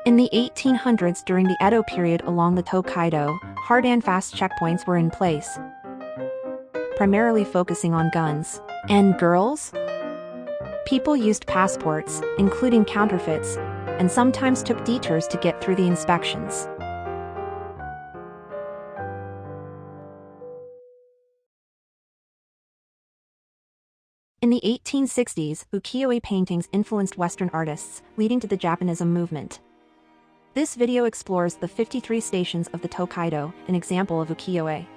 In the 1800s during the Edo period along the Tokaido, hard and fast checkpoints were in place, primarily focusing on guns. And girls? People used passports, including counterfeits, and sometimes took detours to get through the inspections. In the 1860s, Ukiyo-e paintings influenced Western artists, leading to the Japanism movement. This video explores the 53 stations of the Tokaido, an example of Ukiyo-e.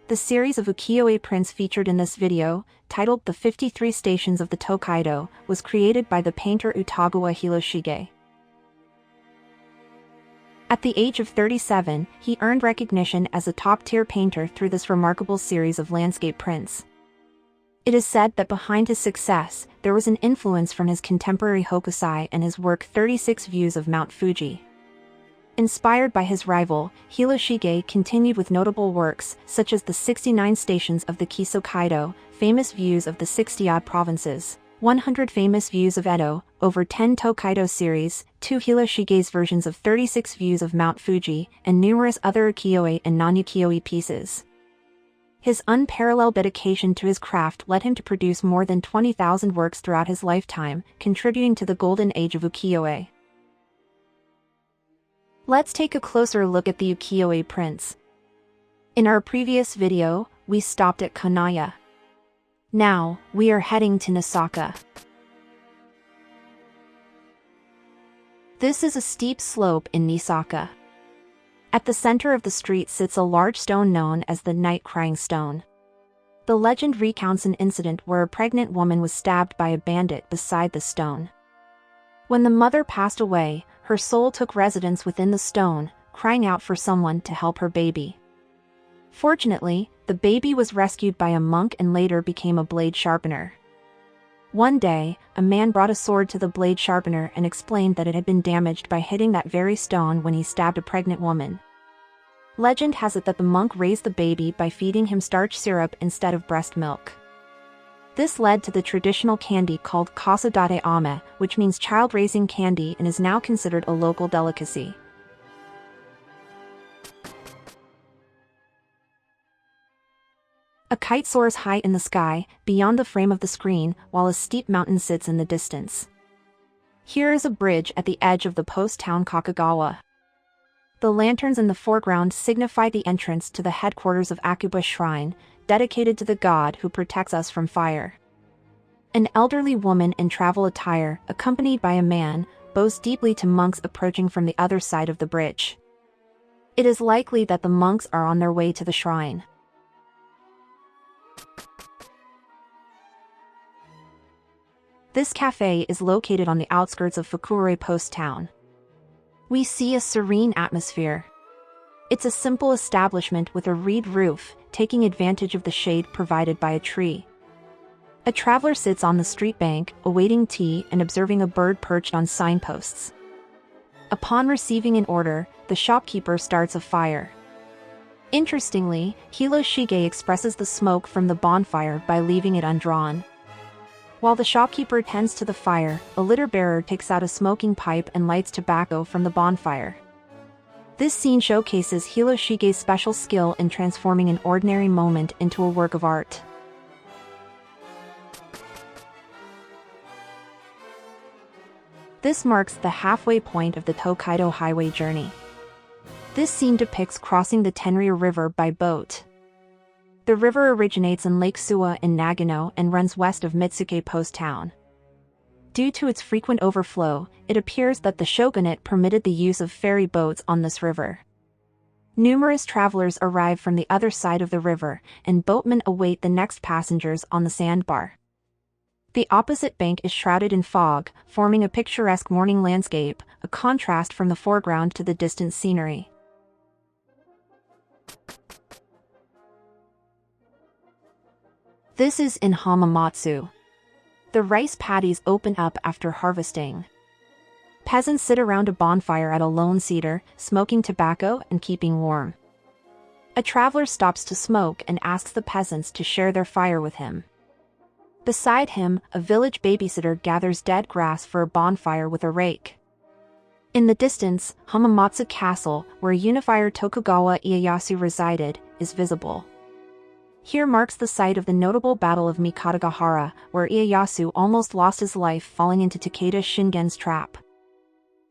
The series of Ukiyo-e prints featured in this video, titled The 53 Stations of the Tokaido, was created by the painter Utagawa Hiroshige. At the age of 37, he earned recognition as a top-tier painter through this remarkable series of landscape prints. It is said that behind his success, there was an influence from his contemporary Hokusai and his work 36 Views of Mount Fuji. Inspired by his rival, Hiroshige continued with notable works such as the 69 Stations of the Kisokaido, famous views of the 60-odd provinces, 100 famous views of Edo, over 10 Tokaido series, 2 Hiroshige's versions of 36 Views of Mount Fuji, and numerous other Ukiyo-e and non-Ukiyo-e pieces. His unparalleled dedication to his craft led him to produce more than 20,000 works throughout his lifetime, contributing to the golden age of Ukiyo-e. Let's take a closer look at the Ukiyo-e prints. In our previous video, we stopped at Kanaya. Now, we are heading to Nissaka. This is a steep slope in Nissaka. At the center of the street sits a large stone known as the Night-Crying Stone. The legend recounts an incident where a pregnant woman was stabbed by a bandit beside the stone. When the mother passed away, her soul took residence within the stone, crying out for someone to help her baby. Fortunately, the baby was rescued by a monk and later became a blade sharpener. One day, a man brought a sword to the blade sharpener and explained that it had been damaged by hitting that very stone when he stabbed a pregnant woman. Legend has it that the monk raised the baby by feeding him starch syrup instead of breast milk. This led to the traditional candy called kasudate ame, which means child-raising candy and is now considered a local delicacy. A kite soars high in the sky, beyond the frame of the screen, while a steep mountain sits in the distance. Here is a bridge at the edge of the post-town Kakegawa. The lanterns in the foreground signify the entrance to the headquarters of Akuba Shrine, dedicated to the god who protects us from fire. An elderly woman in travel attire, accompanied by a man, bows deeply to monks approaching from the other side of the bridge. It is likely that the monks are on their way to the shrine. This cafe is located on the outskirts of Fukuroi Post Town. We see a serene atmosphere. It's a simple establishment with a reed roof, taking advantage of the shade provided by a tree. A traveler sits on the street bank, awaiting tea and observing a bird perched on signposts. Upon receiving an order, the shopkeeper starts a fire. Interestingly, Hiroshige expresses the smoke from the bonfire by leaving it undrawn. While the shopkeeper tends to the fire, a litter-bearer takes out a smoking pipe and lights tobacco from the bonfire. This scene showcases Hiroshige's special skill in transforming an ordinary moment into a work of art. This marks the halfway point of the Tokaido highway journey. This scene depicts crossing the Tenryou River by boat. The river originates in Lake Suwa in Nagano and runs west of Mitsuke Post Town. Due to its frequent overflow, it appears that the shogunate permitted the use of ferry boats on this river. Numerous travelers arrive from the other side of the river, and boatmen await the next passengers on the sandbar. The opposite bank is shrouded in fog, forming a picturesque morning landscape, a contrast from the foreground to the distant scenery. This is in Hamamatsu. The rice paddies open up after harvesting. Peasants sit around a bonfire at a lone cedar, smoking tobacco and keeping warm. A traveler stops to smoke and asks the peasants to share their fire with him. Beside him, a village babysitter gathers dead grass for a bonfire with a rake. In the distance, Hamamatsu Castle, where unifier Tokugawa Ieyasu resided, is visible. Here marks the site of the notable Battle of Mikatagahara, where Ieyasu almost lost his life falling into Takeda Shingen's trap.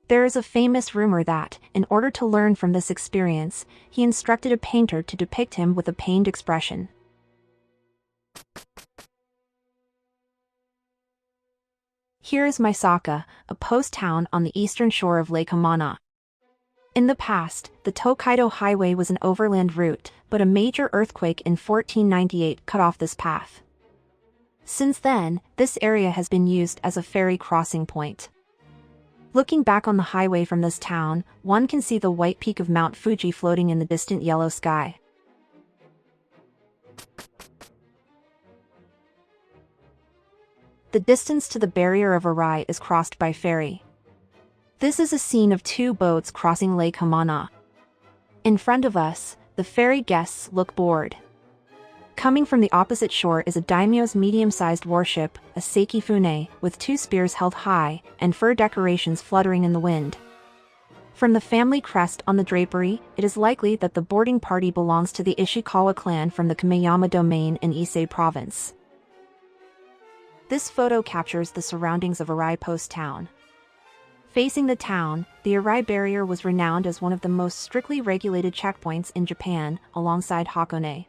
There is a famous rumor that, in order to learn from this experience, he instructed a painter to depict him with a pained expression. Here is Maisaka, a post town on the eastern shore of Lake Hamana. In the past, the Tokaido Highway was an overland route, but a major earthquake in 1498 cut off this path. Since then, this area has been used as a ferry crossing point. Looking back on the highway from this town, one can see the white peak of Mount Fuji floating in the distant yellow sky. The distance to the barrier of Arai is crossed by ferry. This is a scene of two boats crossing Lake Hamana. In front of us, the ferry guests look bored. Coming from the opposite shore is a daimyo's medium-sized warship, a Sekifune, with two spears held high, and fur decorations fluttering in the wind. From the family crest on the drapery, it is likely that the boarding party belongs to the Ishikawa clan from the Kameyama domain in Ise province. This photo captures the surroundings of Arai Post Town. Facing the town, the Arai Barrier was renowned as one of the most strictly regulated checkpoints in Japan, alongside Hakone.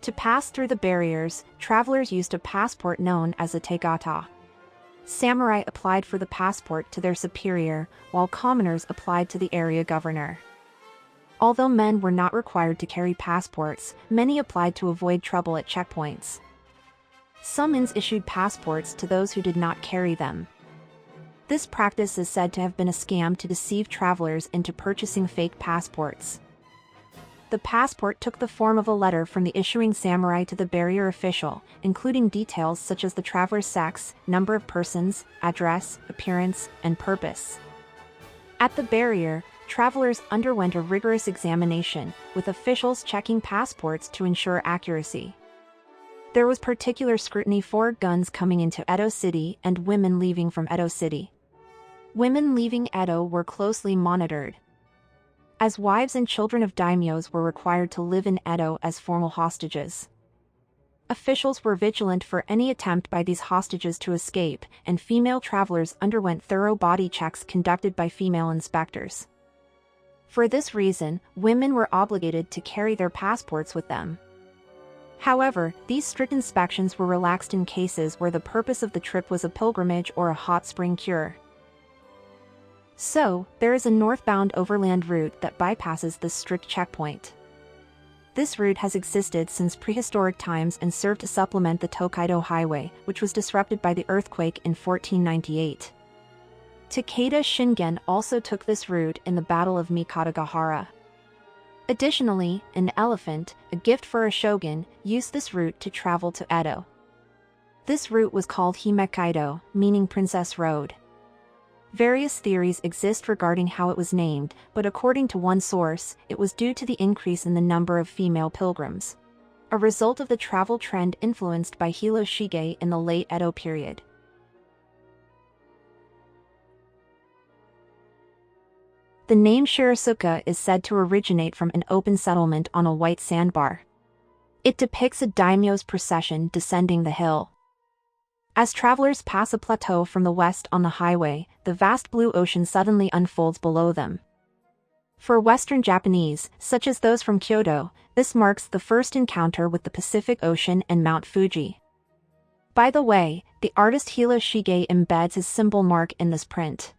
To pass through the barriers, travelers used a passport known as a tegata. Samurai applied for the passport to their superior, while commoners applied to the area governor. Although men were not required to carry passports, many applied to avoid trouble at checkpoints. Some inns issued passports to those who did not carry them. This practice is said to have been a scam to deceive travelers into purchasing fake passports. The passport took the form of a letter from the issuing samurai to the barrier official, including details such as the traveler's sex, number of persons, address, appearance, and purpose. At the barrier, travelers underwent a rigorous examination, with officials checking passports to ensure accuracy. There was particular scrutiny for guns coming into Edo City and women leaving from Edo City. Women leaving Edo were closely monitored, as wives and children of daimyos were required to live in Edo as formal hostages. Officials were vigilant for any attempt by these hostages to escape, and female travelers underwent thorough body checks conducted by female inspectors. For this reason, women were obligated to carry their passports with them. However, these strict inspections were relaxed in cases where the purpose of the trip was a pilgrimage or a hot spring cure. So, there is a northbound overland route that bypasses this strict checkpoint. This route has existed since prehistoric times and served to supplement the Tokaido Highway, which was disrupted by the earthquake in 1498. Takeda Shingen also took this route in the Battle of Mikatagahara. Additionally, an elephant, a gift for a shogun, used this route to travel to Edo. This route was called Himekaido, meaning Princess Road. Various theories exist regarding how it was named, but according to one source, it was due to the increase in the number of female pilgrims, a result of the travel trend influenced by Hiroshige in the late Edo period. The name Shirasuka is said to originate from an open settlement on a white sandbar. It depicts a daimyo's procession descending the hill. As travelers pass a plateau from the west on the highway, the vast blue ocean suddenly unfolds below them. For Western Japanese, such as those from Kyoto, this marks the first encounter with the Pacific Ocean and Mount Fuji. By the way, the artist Hiroshige embeds his symbol mark in this print.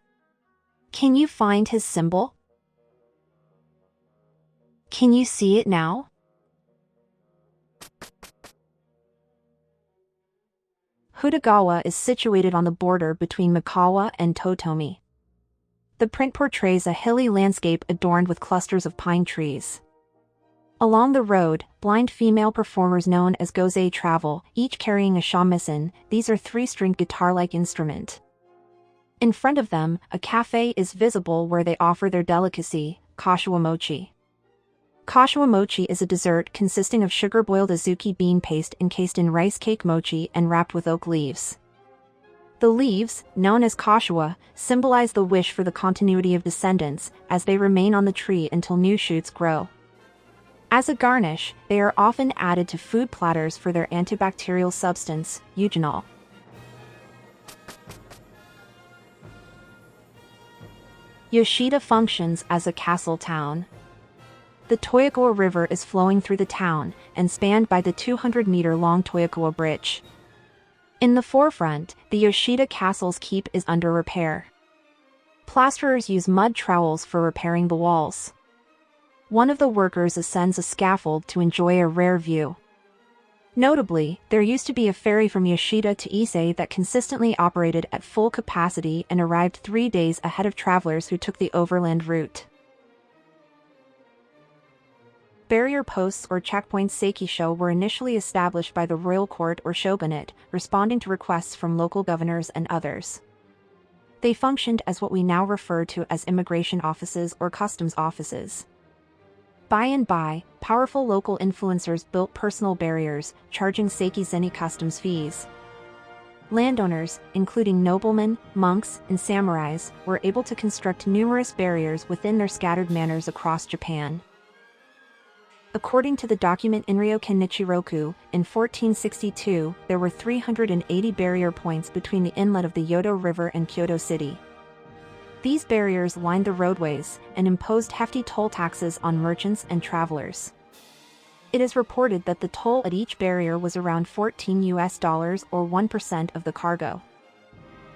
Can you find his symbol? Can you see it now? Utagawa is situated on the border between Mikawa and Totomi. The print portrays a hilly landscape adorned with clusters of pine trees. Along the road, blind female performers known as goze travel, each carrying a shamisen. These are three-stringed guitar-like instrument. In front of them, a cafe is visible where they offer their delicacy, kashiwa mochi. Kashiwa mochi is a dessert consisting of sugar-boiled azuki bean paste encased in rice cake mochi and wrapped with oak leaves. The The leaves, known as kashiwa, symbolize the wish for the continuity of descendants, as they remain on the tree until new shoots grow. As a garnish, they are often added to food platters for their antibacterial substance, eugenol. Yoshida functions as a castle town. The Tokugawa River is flowing through the town and spanned by the 200-meter-long Tokugawa Bridge. In the forefront, the Yoshida Castle's keep is under repair. Plasterers use mud trowels for repairing the walls. One of the workers ascends a scaffold to enjoy a rare view. Notably, there used to be a ferry from Yoshida to Ise that consistently operated at full capacity and arrived 3 days ahead of travelers who took the overland route. Barrier posts or checkpoints Sekisho were initially established by the royal court or shogunate, responding to requests from local governors and others. They functioned as what we now refer to as immigration offices or customs offices. By and by, powerful local influencers built personal barriers, charging seiki-zeni customs fees. Landowners, including noblemen, monks, and samurais, were able to construct numerous barriers within their scattered manors across Japan. According to the document Inryoken Nichiroku, in 1462, there were 380 barrier points between the inlet of the Yodo River and Kyoto City. These barriers lined the roadways and imposed hefty toll taxes on merchants and travelers. It is reported that the toll at each barrier was around $14 or 1% of the cargo.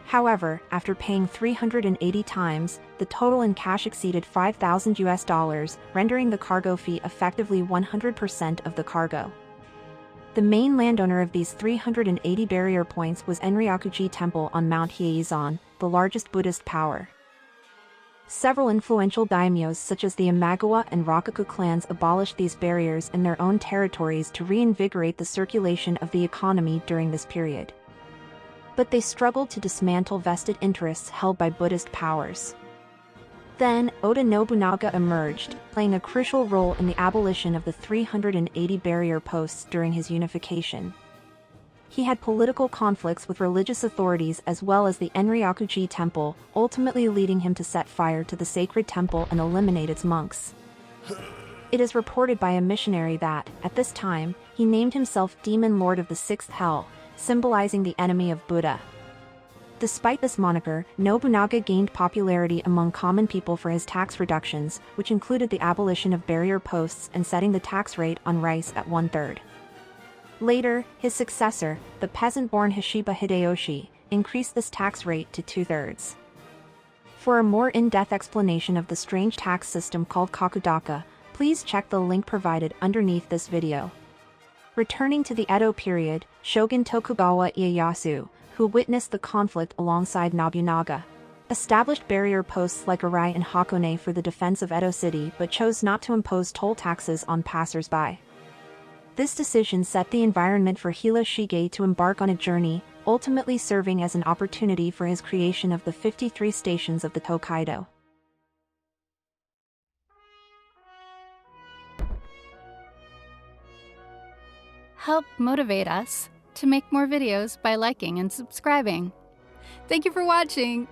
However, after paying 380 times, the total in cash exceeded $5,000, rendering the cargo fee effectively 100% of the cargo. The main landowner of these 380 barrier points was Enryakuji Temple on Mount Hieizan, the largest Buddhist power. Several influential daimyos such as the Imagawa and Rokkaku clans abolished these barriers in their own territories to reinvigorate the circulation of the economy during this period. But they struggled to dismantle vested interests held by Buddhist powers. Then, Oda Nobunaga emerged, playing a crucial role in the abolition of the 380 barrier posts during his unification. He had political conflicts with religious authorities as well as the Enryakuji Temple, ultimately leading him to set fire to the sacred temple and eliminate its monks. It is reported by a missionary that, at this time, he named himself Demon Lord of the Sixth Hell, symbolizing the enemy of Buddha. Despite this moniker, Nobunaga gained popularity among common people for his tax reductions, which included the abolition of barrier posts and setting the tax rate on rice at 1/3. Later, his successor, the peasant-born Hashiba Hideyoshi, increased this tax rate to 2/3. For a more in-depth explanation of the strange tax system called kakudaka, please check the link provided underneath this video. Returning to the Edo period, Shogun Tokugawa Ieyasu, who witnessed the conflict alongside Nobunaga, established barrier posts like Arai and Hakone for the defense of Edo City but chose not to impose toll taxes on passers-by. This decision set the environment for Hiroshige to embark on a journey, ultimately serving as an opportunity for his creation of the 53 stations of the Tokaido. Help motivate us to make more videos by liking and subscribing. Thank you for watching!